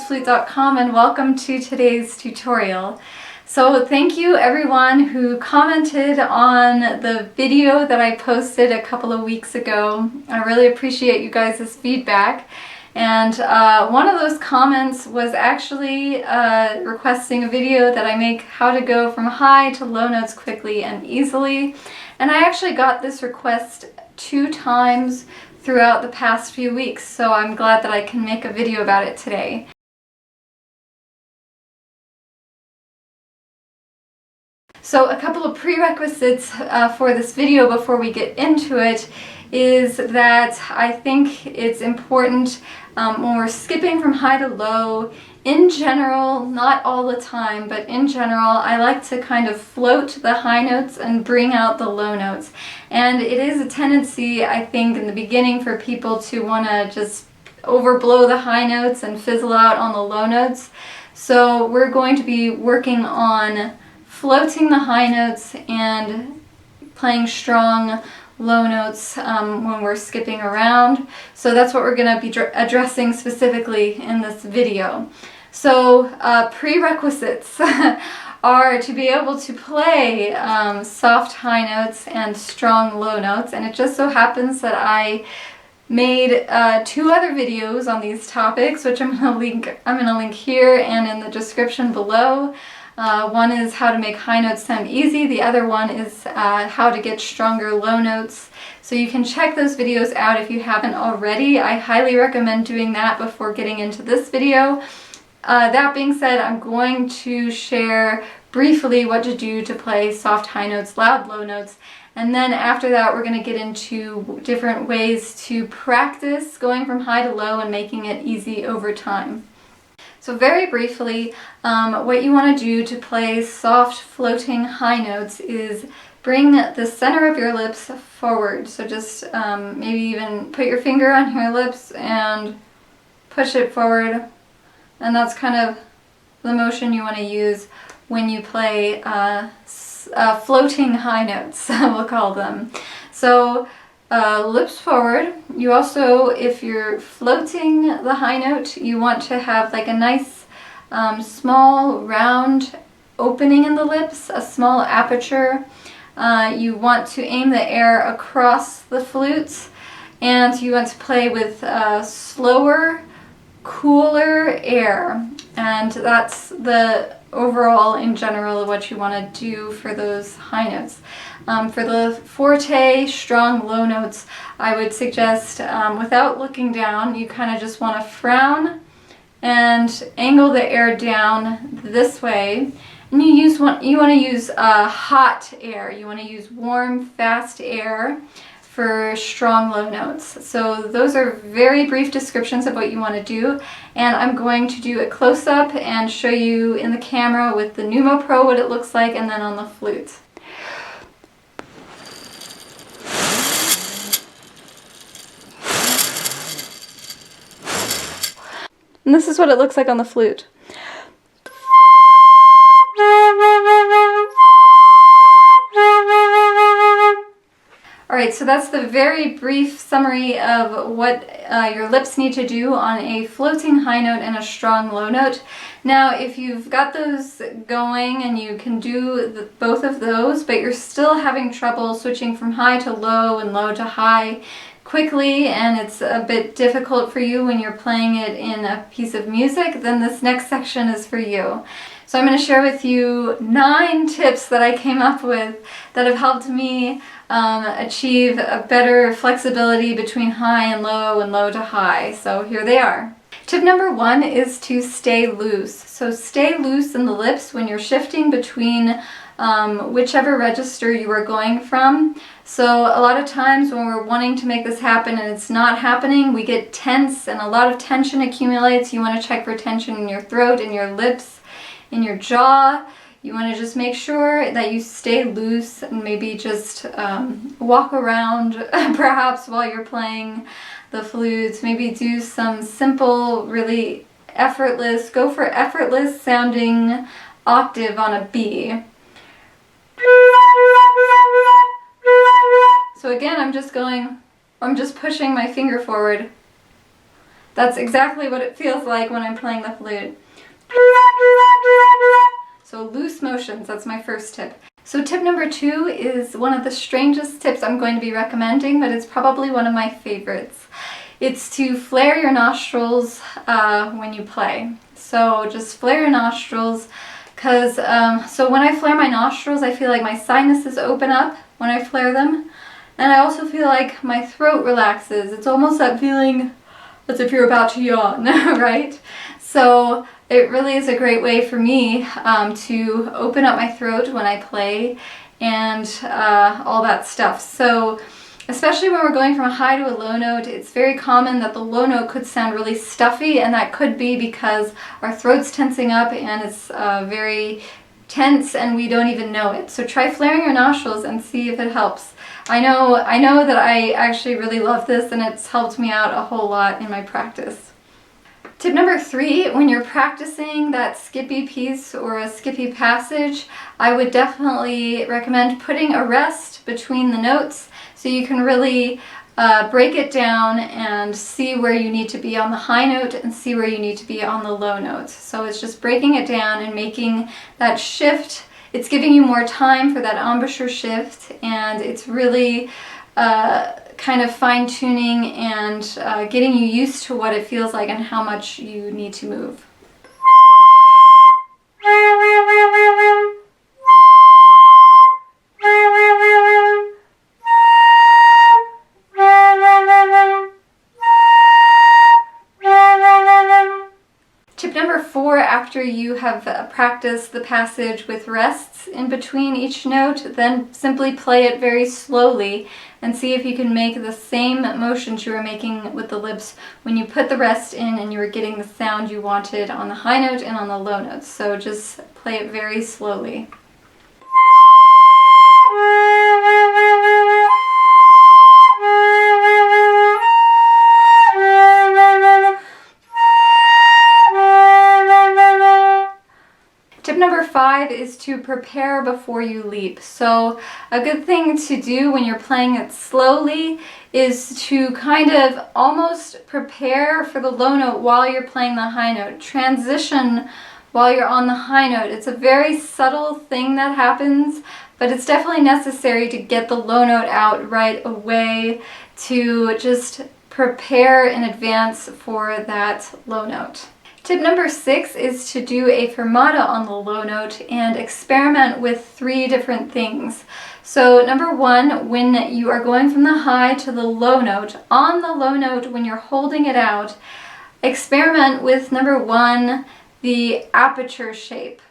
flute.com and welcome to today's tutorial. So thank you everyone who commented on the video that I posted a couple of weeks ago. I really appreciate you guys' feedback. And one of those comments was actually requesting a video that I make how to go from high to low notes quickly and easily. And I actually got this request 2 times throughout the past few weeks, so I'm glad that I can make a video about it today. So a couple of prerequisites for this video before we get into it is that I think it's important when we're skipping from high to low, in general, not all the time, but in general, I like to kind of float the high notes and bring out the low notes. And it is a tendency, I think, in the beginning for people to want to just overblow the high notes and fizzle out on the low notes. So we're going to be working on floating the high notes and playing strong low notes when we're skipping around. So that's what we're going to be addressing specifically in this video. So prerequisites are to be able to play soft high notes and strong low notes, and it just so happens that I made 2 other videos on these topics, which I'm gonna link here and in the description below. One is how to make high notes sound easy. The other one is how to get stronger low notes. So you can check those videos out if you haven't already. I highly recommend doing that before getting into this video. That being said, I'm going to share briefly what to do to play soft high notes, loud low notes, and then after that we're going to get into different ways to practice going from high to low and making it easy over time. So very briefly, what you want to do to play soft floating high notes is bring the center of your lips forward. So just maybe even put your finger on your lips and push it forward. And that's kind of the motion you want to use when you play floating high notes, we'll call them. So lips forward. You also, if you're floating the high note, you want to have like a nice small round opening in the lips, a small aperture. You want to aim the air across the flutes, and you want to play with slower, cooler air, and that's the overall in general what you want to do for those high notes. For the forte, strong low notes, I would suggest without looking down, you kind of just want to frown and angle the air down this way. And you want to use hot air. You want to use warm, fast air for strong low notes. So those are very brief descriptions of what you want to do, and I'm going to do a close-up and show you in the camera with the Numo Pro what it looks like, and then on the flute. And this is what it looks like on the flute. Alright, so that's the very brief summary of what your lips need to do on a floating high note and a strong low note. Now, if you've got those going and you can do both of those, but you're still having trouble switching from high to low and low to high quickly, and it's a bit difficult for you when you're playing it in a piece of music, then this next section is for you. So I'm going to share with you 9 tips that I came up with that have helped me achieve a better flexibility between high and low to high. So here they are. Tip number 1 is to stay loose. So stay loose in the lips when you're shifting between whichever register you are going from. So a lot of times when we're wanting to make this happen and it's not happening, we get tense and a lot of tension accumulates. You want to check for tension in your throat, in your lips, in your jaw. You want to just make sure that you stay loose and maybe just walk around perhaps while you're playing the flute. Maybe do some simple, really effortless, go for effortless sounding octave on a B. So again, I'm just pushing my finger forward That's exactly what it feels like when I'm playing the flute. So loose motions, that's my first tip. So tip number 2 is one of the strangest tips I'm going to be recommending, but it's probably one of my favorites. It's to flare your nostrils when you play. So just flare your nostrils, because so when I flare my nostrils, I feel like my sinuses open up when I flare them. And I also feel like my throat relaxes. It's almost that feeling as if you're about to yawn, right? So it really is a great way for me to open up my throat when I play and all that stuff. So especially when we're going from a high to a low note, it's very common that the low note could sound really stuffy, and that could be because our throat's tensing up and it's very tense and we don't even know it. So try flaring your nostrils and see if it helps. I know that I actually really love this, and it's helped me out a whole lot in my practice. Tip number 3, when you're practicing that skippy piece or a skippy passage, I would definitely recommend putting a rest between the notes so you can really break it down and see where you need to be on the high note and see where you need to be on the low notes. So it's just breaking it down and making that shift. It's giving you more time for that embouchure shift, and it's really kind of fine-tuning and getting you used to what it feels like and how much you need to move. Tip number 4, after you have practiced the passage with rests in between each note, then simply play it very slowly and see if you can make the same motions you were making with the lips when you put the rest in and you were getting the sound you wanted on the high note and on the low notes. So just play it very slowly. Tip number 5 is to prepare before you leap. So a good thing to do when you're playing it slowly is to kind of almost prepare for the low note while you're playing the high note. Transition while you're on the high note. It's a very subtle thing that happens, but it's definitely necessary to get the low note out right away, to just prepare in advance for that low note. Tip number 6 is to do a fermata on the low note and experiment with 3 different things. So number 1, when you are going from the high to the low note, on the low note when you're holding it out, experiment with number 1, the aperture shape.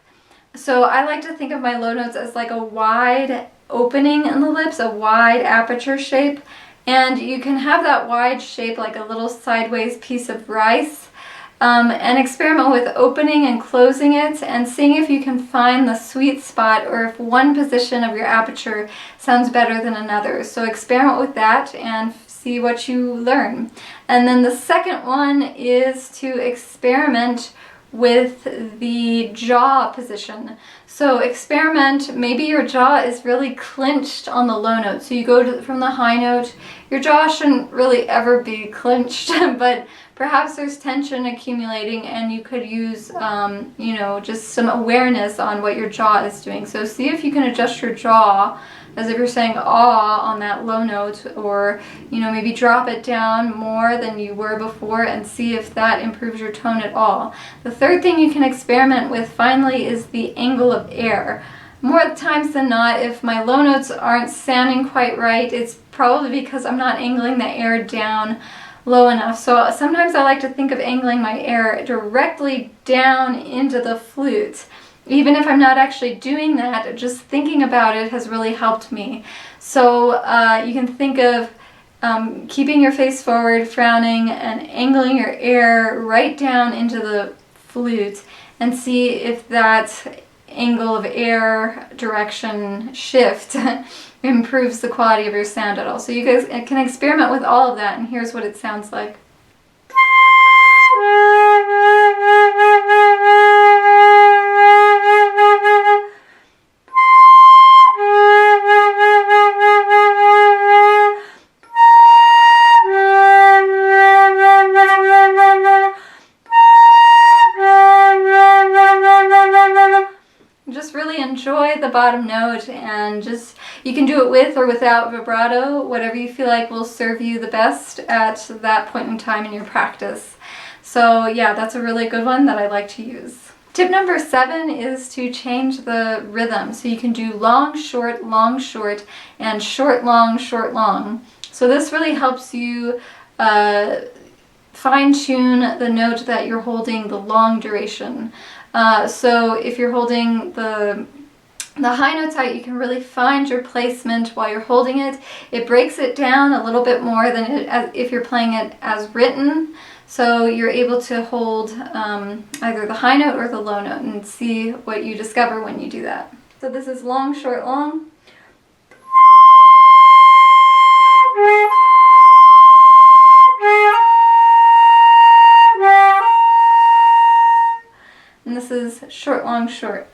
So I like to think of my low notes as like a wide opening in the lips, a wide aperture shape, and you can have that wide shape like a little sideways piece of rice. And experiment with opening and closing it and seeing if you can find the sweet spot or if one position of your aperture sounds better than another. So experiment with that and see what you learn. And then the second one is to experiment with the jaw position. So experiment, maybe your jaw is really clenched on the low note. So you go from the high note, your jaw shouldn't really ever be clenched, but perhaps there's tension accumulating and you could use, just some awareness on what your jaw is doing. So see if you can adjust your jaw as if you're saying ah on that low note, or maybe drop it down more than you were before and see if that improves your tone at all. The third thing you can experiment with finally is the angle of air. More times than not, if my low notes aren't sounding quite right, it's probably because I'm not angling the air down low enough. So sometimes I like to think of angling my air directly down into the flute. Even if I'm not actually doing that, just thinking about it has really helped me. So you can think of keeping your face forward, frowning, and angling your air right down into the flute and see if that angle of air direction shift improves the quality of your sound at all. So you guys can experiment with all of that, and here's what it sounds like. really enjoy the bottom note, and just, you can do it with or without vibrato, whatever you feel like will serve you the best at that point in time in your practice. So yeah, that's a really good one that I like to use. Tip number 7 is to change the rhythm. So you can do long, short, and short, long. So this really helps you fine-tune the note that you're holding the long duration. So if you're holding the high notes out, you can really find your placement while you're holding it. It breaks it down a little bit more than if you're playing it as written. So you're able to hold either the high note or the low note, and see what you discover when you do that. So this is long, short, long. And this is short, long, short.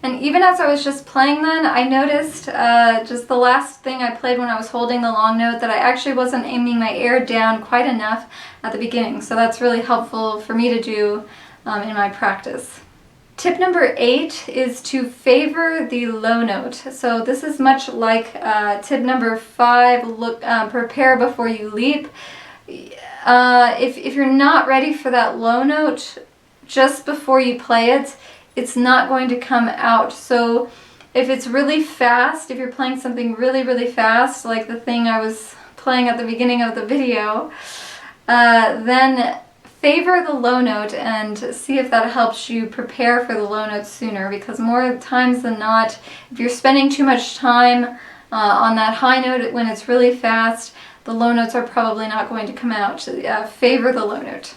And even as I was just playing then, I noticed just the last thing I played when I was holding the long note that I actually wasn't aiming my air down quite enough at the beginning. So that's really helpful for me to do in my practice. Tip number 8 is to favor the low note. So this is much like tip number 5, prepare before you leap. If you're not ready for that low note just before you play it, it's not going to come out. So if it's really fast, if you're playing something really fast, like the thing I was playing at the beginning of the video, then favor the low note and see if that helps you prepare for the low note sooner, because more times than not, if you're spending too much time on that high note when it's really fast, the low notes are probably not going to come out. Favor the low note.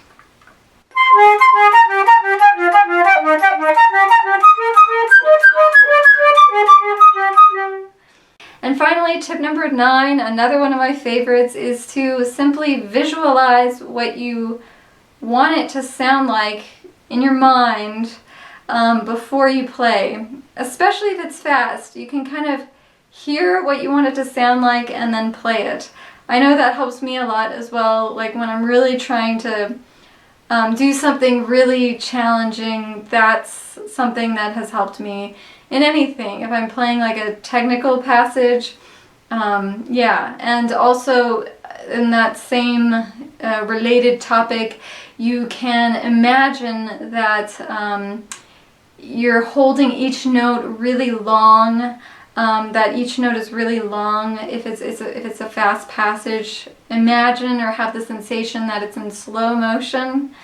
And finally, tip number 9, another one of my favorites, is to simply visualize what you want it to sound like in your mind before you play. Especially if it's fast, you can kind of hear what you want it to sound like and then play it. I know that helps me a lot as well, like when I'm really trying to do something really challenging. That's something that has helped me in anything. If I'm playing like a technical passage, yeah. And also in that same related topic, you can imagine that you're holding each note really long, that each note is really long. If it's a fast passage, imagine or have the sensation that it's in slow motion.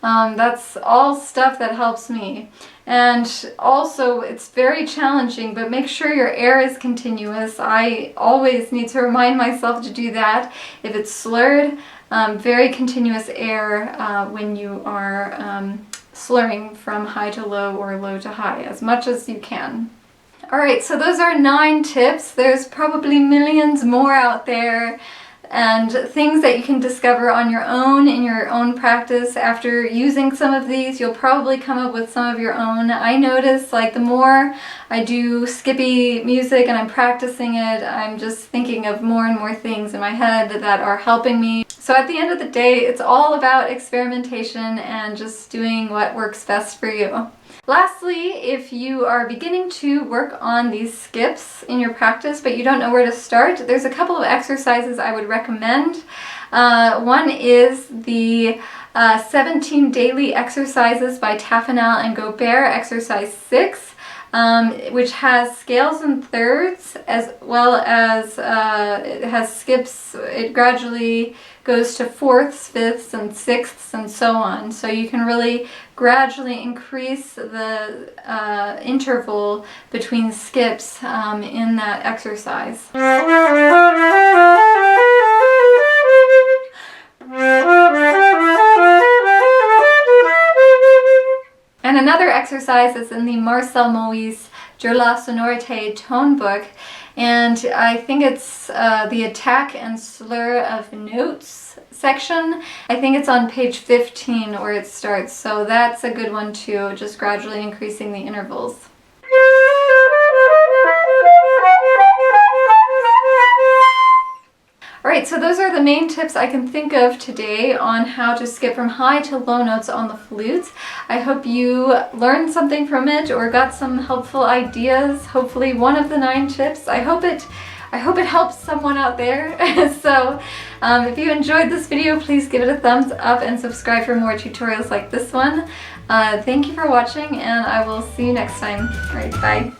That's all stuff that helps me. And also, it's very challenging, but make sure your air is continuous. I always need to remind myself to do that. If it's slurred, very continuous air when you are slurring from high to low or low to high, as much as you can. Alright, so those are 9 tips. There's probably millions more out there, and things that you can discover on your own in your own practice. After using some of these, you'll probably come up with some of your own. I notice, like, the more I do skippy music and I'm practicing it, I'm just thinking of more and more things in my head that are helping me. So at the end of the day, it's all about experimentation and just doing what works best for you. Lastly, if you are beginning to work on these skips in your practice but you don't know where to start, there's a couple of exercises I would recommend. One is the 17 Daily Exercises by Taffanel and Gobert, exercise 6, which has scales and thirds, as well as it has skips. It gradually goes to fourths, fifths, and sixths, and so on. So you can really gradually increase the interval between skips in that exercise. And another exercise is in the Marcel Moïse De la Sonorité tone book, and I think it's the attack and slur of notes section. I think it's on page 15 where it starts, so that's a good one too, just gradually increasing the intervals. Alright, so those those are the main tips I can think of today on how to skip from high to low notes on the flute. I hope you learned something from it or got some helpful ideas. Hopefully one of the 9 tips. I hope it helps someone out there. So if you enjoyed this video, please give it a thumbs up and subscribe for more tutorials like this one. Thank you for watching, and I will see you next time. All right, bye.